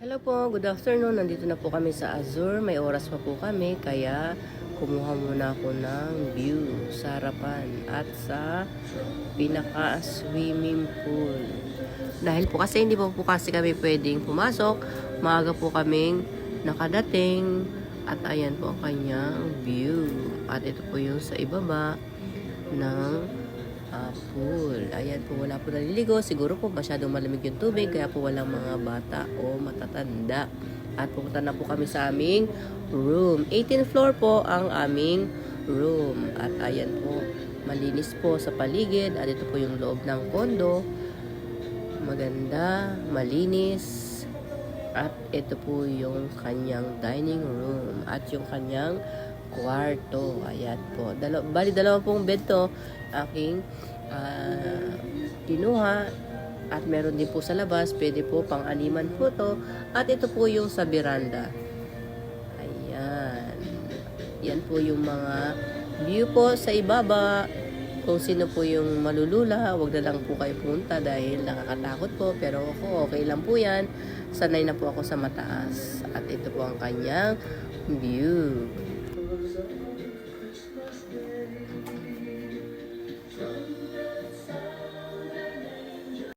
Hello po, good afternoon. Nandito na po kami sa Azure. May oras pa po kami, kaya kumuha muna ako ng view sa harapan at sa pinaka-swimming pool. Dahil po kasi hindi po kasi kami pwedeng pumasok, maaga po kaming nakadating at ayan po ang kanyang view. At ito po yung sa ibaba ng pool. Ayan po, wala po naliligo. Siguro po masyadong malamig yung tubig, kaya po walang mga bata o matatanda. At pupunta na po kami sa aming room. 18th floor po ang aming room. At ayan po, malinis po sa paligid. At ito po yung loob ng kondo. Maganda, malinis. At ito po yung kanyang dining room. At yung kanyang kwarto. Ayan po. Bali, dalawa pong bed to. Aking kinuha. At meron din po sa labas. Pwede po pang-animan po to. At ito po yung sa veranda. Ayan. Yan po yung mga view po sa ibaba. Kung sino po yung malulula, wag na lang po kayo punta dahil nakakatakot po. Pero ako, okay lang po yan. Sanay na po ako sa mataas. At ito po ang kanyang view.